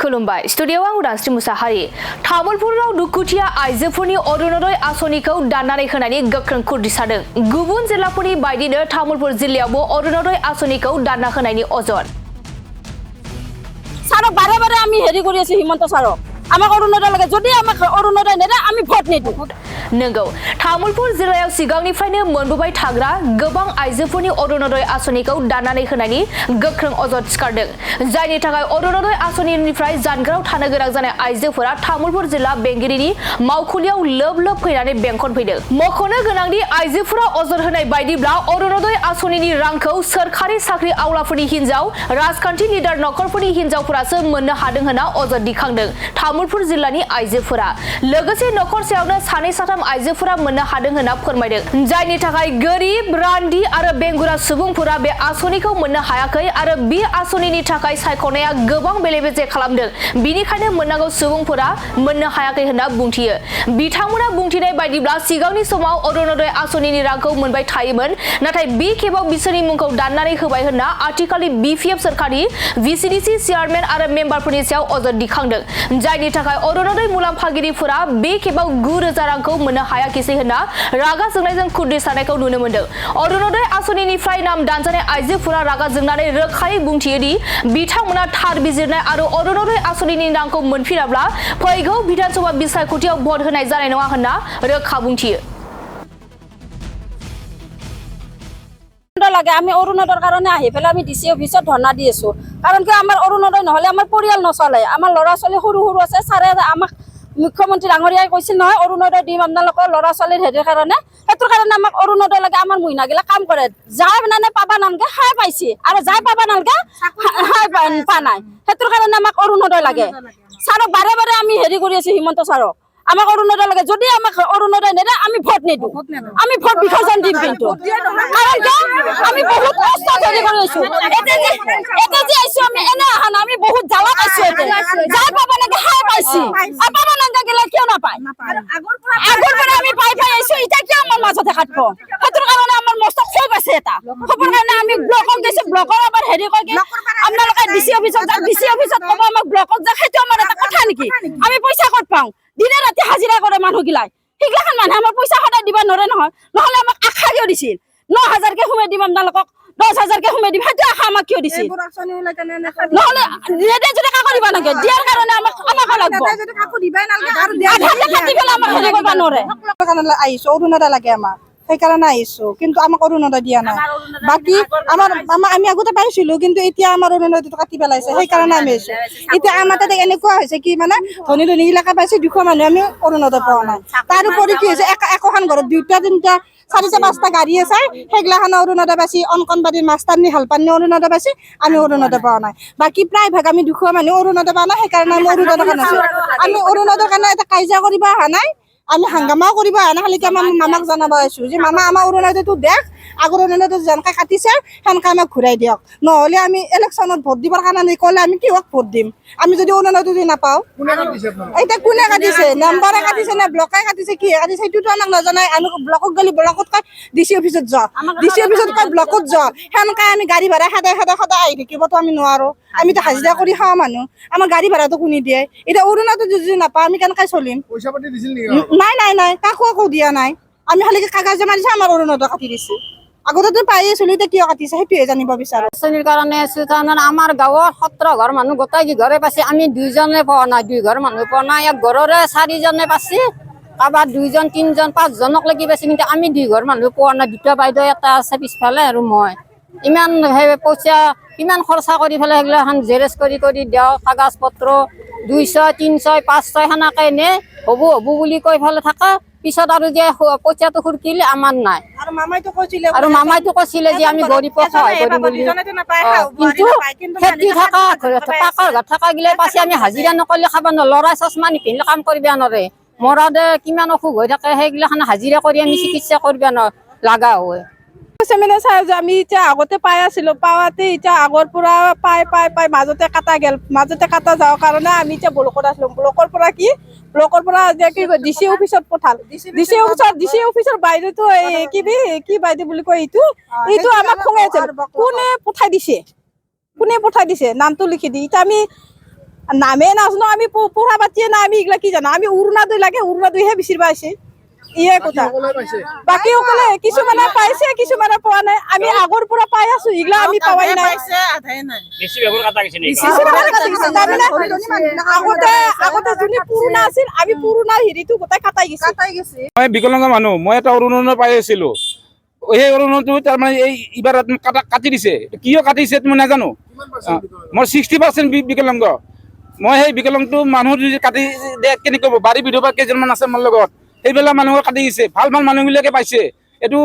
खुलुमबाय स्टुडियोआव आं उदांस्रि मुसाहारि तामुलपुराव दुखुथिया आइजोफोरनि अरुणोदय आसनिखौ दाननानै होनायनि गोख्रों खुदिसादों गुबुन जिल्लाफोरनि बायदिनो तामुलपुर जिल्लायावबो अरुणोदय आसनिखौ दानना होनायनि अजद सारक बारे बारे आमी हेरि কৰি আছো হিমন্ত সাৰক আমাক অৰুণোদয় লাগে যদি আমাক অৰুণোদয় নেদে আমি ভোট নিदु नंगौ तामुलपुर जिल्लायाव सिगांनिफ्रायनो मोनबोबाय थाग्रा गोबां आइजोफोरनि अरुणोदय आसनिखौ दाननानै होनायनि गोख्रों अजद सिखारदों जायनि थाखाय अरुणोदय आसनिनिफ्राय जानगाराव थानो गोनां जानाय आइजोफोरा तामुलपुर जिल्ला बेंगिरिनि मावखुलियाव लोब लोब फैनानै बेंखन फैदों मख'नो गोनांदि आइजोफोरा अजद होनाय बायदिब्ला अरुणोदय आसनिनि रांखौ सोरखारि साख्रि आवलाफोरनि हिनजाव राजखान्थि लिडार नखरफोरनि हिनजावफोरासो मोननो हादों होनना अजद दिखांदों तामुलपुर जिल्लानि आइजोफोरा लोगोसे नखरसेयावनो सानै साथाम आइजोफोरा मोननो हादों होनना फोरमायदों जायनि थाखाय गोरिब रान्दि आरो बेंगुरा सुबुंफोरा बे आसनिखौ मोननो हायाखै आरो बे आसनिनि थाखाय सायख'नाया गोबां बेले-बेजे खालामदों बिनिखायनो मोननांगौ सुबुंफोरा मोननो हायाखै होनना बुंथियो बिथांमोना बुंथिनाय बायदिब्ला सिगांनि समाव अरुणोदय आसनिनि रांखौ मोनबाय थायोमोन नाथाय बे खेबाव बिसोरनि मुंखौ दाननानै होबाय होनना आथिखालनि बिपिएफ सरकारनि भिसिडिसि चेयारमेन आरो मेम्बारफोरनि सायाव अजद दिखांदों जायनि थाखाय अरुणोदय मुलाम्फागिरिफोरा बे खेबाव 9,000 रांखौ मोननो हायाखिसै होनना रागा जोंनायजों खुद्रि सानायखौ नुनो मोनदों अरुणोदय आसनिनिफ्राय नाम दानजानाय आइजोफोरा रागा जोंनानै रोखायै बुंथियोदि बिथांमोना थार बिजिरनाय आरो अरुणोदय आसनिनि रांखौ मोनफिनाब्ला फैगौ विधानसभा बिसायख'थियाव भट होनाय जानाय नङा होनना रोखा बुंथियो লাগে আমি অৰুণোদয়ৰ কাৰণে আহি পেলাই আমি ডিসি অফিসত ধৰ্ণা দি আছো কাৰণ কি আমাৰ অৰুণোদয় নহলে আমাৰ পৰিয়াল নচলে আমাৰ ল'ৰা ছোৱালী সৰু সৰু আছে ছাৰে আমাক মুখ্যমন্ত্ৰী ডাঙৰীয়াই কৈছিল নহয় অৰুণোদয় দিম আপোনালোকৰ ল'ৰা ছোৱালীৰ হেৰিৰ কাৰণে হেতুৰ কাৰণে আমাক অৰুণোদয় লাগে আমাৰ মহিনাগিলা কাম কৰে যাই মানে পাবা নালগে হাই পাইছি আৰু যাই পাবা নালগে হাই পা নাই হেতুৰ কাৰণে আমাক অৰুণোদয় লাগে ছাৰক বাৰে বাৰে আমি হেৰি কৰি আছো হিমন্ত ছাৰক আমাক অৰুণোদয় লাগে যদি আমাক অৰুণোদয় নেদে আমি ভোট নিদু আমি ভোট বিসৰ্জন দিম কিন্তু কাৰণ আমি বহুত কষ্ট কৰি আছো এটা যে আইছো আমি এনে আহান আমি বহুত জ্বালা পাইছো যাই পাবা নালগে হাই পাইছি পাবা নালগে গেলে কিয় নাপায় আগৰ পৰা আমি পাই আইছো এটা কি আমাৰ মাজতে কাটব হেতুৰ কাৰণে আমাৰ মস্ত খোজ আছে এটা খবৰ কাৰণে আমি ব্লকত গৈছো ব্লকৰ আবাৰ হেৰি কয় কি আপোনালোকে ডিসি অফিসত যাওক ডিসি অফিসত কব আমাক ব্লকত যা সেইটো আমাৰ এটা কথা নেকি আমি পইচা ক'ত পাওঁ দিনে ৰাতি হাজিৰা কৰে মানুহগিলাই সেইগিলাখান মানুহে আমাৰ পইচা সদায় দিব নোৱাৰে নহয় নহলে আমাক আশা কিয় দিছিল 9,000 কে সোমাই দিম আপোনালোকক 10,000 কে সোমাই দিম সেইটো আশা আমাক কিয় দিছিল নহলে নেদে যদি কাকো দিব নাগে দিয়াৰ কাৰণে আমাক লাগব যদি কাকো দিবাই নালগে আৰু দিয়া আমাক হেৰি কৰিব নোৱাৰে কাৰণে আহিছো অৰুণোদয় লাগে আমাক সেইকাৰণে আহিছো কিন্তু আমাক অৰুণোদয় দিয়া নাই বাকি আমি আগতে পাইছিলো কিন্তু এতিয়া আমাৰ অৰুণোদয়টো কাটি পেলাইছে সেইকাৰণে আমি আহিছো এতিয়া আমাৰ তাতে এনেকুৱা হৈছে কি মানে ধনী ধনী ইলাকা পাইছে দুখ মানুহ আমি অৰুণোদয় পোৱা নাই তাৰ উপৰি কি হৈছে এখন ঘৰত 2টা 3টা 4টা 5টা গাড়ী আছে সেইগিলাখান অৰুণোদয় পাইছে অংকনবাদীৰ মাষ্টাৰনি হালপানি অৰুণোদয় পাইছে আমি অৰুণোদয় পোৱা নাই বাকি প্ৰায় ভাগ আমি দুখ মানুহ অৰুণোদয় পোৱা নাই সেইকাৰণে আমি অৰুণোদয় কাৰণে আমি অৰুণোদয়ৰ কাৰণে এটা কাজিয়া কৰিব অহা নাই আমি হাংগামাও কৰিব আনা খালি আমাৰ মামাক জনাব আছো যে মামা আমাৰ অৰুণোদয়টো দেখ আগৰ অৰুণোদয়টো যেনেকৈ কাটিছে সেনেকৈ আমাক ঘূৰাই দিয়ক নহ'লে আমি ইলেকশ্যনত ভোট দিবৰ কাৰণে ক'লে আমি কিহক ভোট দিম আমি যদি অৰুণোদয়টো নাপাওঁ এতিয়া কোনে কাটিছে নাম্বাৰে কাটিছে নে ব্লকে কাটিছে কিহে কাটিছে সেইটোতো আমাক নজনাই আমি ব্লকক গ'লে ব্লকত কয় ডিচি অফিচত যোৱা ডিচি অফিচত কয় ব্লকত যোৱা সেনেকৈ আমি গাড়ী ভাড়া সদায় আহি থাকিবতো আমি নোৱাৰো আমিতো হাজিৰা কৰি খাওঁ মানুহ আমাৰ গাড়ী ভাড়াটো কোনে দিয়ে এতিয়া অৰুণোদয় যদি নাপাওঁ আমি কেনেকৈ চলিম পইচা পাতি দিছিল নেকি নাই কাকো একো দিয়া নাই আমি খালি কাগজ জমা দিছে আমাৰ অৰুণোদয় কাটি দিছে আগতেতো পাই আছিলো এতিয়া কিয় কাটিছে সেইটোৱে জানিব বিচাৰো আঁচনিৰ কাৰণে আমাৰ গাঁৱৰ 17 ঘৰ মানুহ গোটাই কি ঘৰে পাইছে আমি 2জনে পোৱা নাই 2 ঘৰ মানুহ পোৱা নাই এক ঘৰৰে 4জনে পাইছে কাৰোবাৰ 2জন 3জন 5জনক লাগি পাইছে কিন্তু আমি 2 ঘৰ মানুহ পোৱা নাই দুটা বাইদেউ এটা আছে পিছফালে আৰু মই ইমান পইচা কিমান খৰচা কৰি পেলাই সেইগিলাখান জেৰেজ কৰি দিওঁ কাগজ পত্ৰ 200 300 500 সেনেকৈ নে হ'ব বুলি কৈ পেলাই থাকা পিছত আৰু যে পইচাটো খুৰকিলে আমাৰ নাই আৰু মামাইতো কৈছিলে যে আমি গৰীবক সহায় কৰিম বুলি কিন্তু খেতি থকা পাকাৰ ঘৰ থকা গিলে পাছে আমি হাজিৰা নকৰিলে খাব নোৱাৰো ল'ৰা চচমা নিপিন্ধিলে কাম কৰিব নোৱাৰে মৰাদে কিমান অসুখ হৈ থাকে সেইগিলাখান হাজিৰা কৰি আমি চিকিৎসা কৰিব লগা হয় আমি এতিয়া আগতে পাই আছিলো পাওয়াতে এতিয়া আগৰ পৰা পাই মাজতে কাটা যাওয়াৰ কাৰণে আমি এতিয়া ব্লকত আছিলো ব্লকৰ পৰা কি ডিসি অফিসত পঠাল ডিসি অফিসৰ বাইদেউটো কি বাইদেউ বুলি কয় এইটো আমাক খঙাই আছিল কোনে পঠাই দিছে নামটো লিখি দি এতিয়া আমি নামে নাজানো আমি পঢ়া পাতিয়ে না আমি এগুলা কি জানো আমি অৰুণোদয় লাগে অৰুণোদয়হে বিচাৰিব আছে ইয়ে কথা বাকী সকলে কিছুমানে পাইছে কিছুমানে পোৱা নাই আমি আগৰ পৰা পাই আছো এগুলা আমি পাৱাই নাই আগতে যোনে পুৰণা আছিল আমি পুৰণা হেৰিটো গোটাই কাটাই গৈছে মই বিকলাংগ মানুহ মই এটা অৰুণোদয় পাই আছিলো সেই অৰুণোদয়টো তাৰমানে এই এইবাৰ কাটি দিছে কিয় কাটিছে মই নাজানো মোৰ 60% বিকলাংগ মই সেই বিকলাংগটো মানুহ যদি কাটি দিয়ে কেনেকৈ হ'ব বাৰী বিধৱা কেইজনমান আছে মোৰ লগত সেইবিলাক মানুহক কাটি দিছে ভাল ভাল মানুহবিলাকে পাইছে এইটো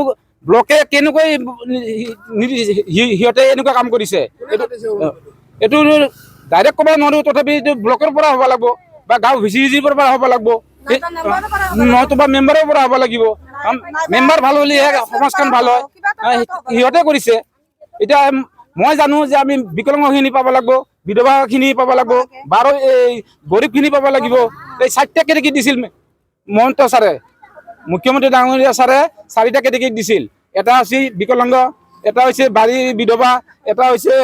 ব্লকে কেনেকৈ সিহঁতে এনেকুৱা কাম কৰিছে এইটো ডাইৰেক্ট ক'ব নোৱাৰো তথাপি এইটো ব্লকৰ পৰা হ'ব লাগিব বা গাঁও ভিচিৰ পৰা হ'ব লাগিব নতুবা মেম্বাৰৰ পৰা হ'ব লাগিব মেম্বাৰ ভাল হ'লেহে সমাজখন ভাল হয় সিহঁতে কৰিছে এতিয়া মই জানো যে আমি বিকলাংগখিনি পাব লাগিব বিধৱাখিনি পাব লাগিব বাৰু এই গৰীবখিনি পাব লাগিব এই 4টা কেটেগৰী দিছিল মহন্ত ছাৰে মুখ্যমন্ত্ৰী ডাঙৰীয়া ছাৰে 4টা কেটেগৰী দিছিল এটা হৈছে বিকলাংগ এটা হৈছে বাৰী বিধৱা এটা হৈছে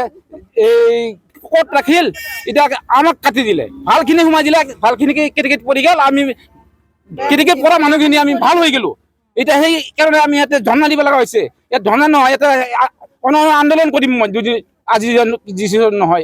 এই ক'ত ৰাখিল এতিয়া আমাক কাটি দিলে ভালখিনি সোমাই দিলে ভালখিনি কেটেগৰীত পৰি গ'ল আমি কেটেগৰীত পৰা মানুহখিনি আমি ভাল হৈ গ'লো এতিয়া সেইকাৰণে আমি ইয়াতে ধৰ্ণা দিব লগা হৈছে ইয়াত ধৰ্ণা নহয় ইয়াতে আন্দোলন কৰিম মই যদি আজি ডিচিশ্যন নহয়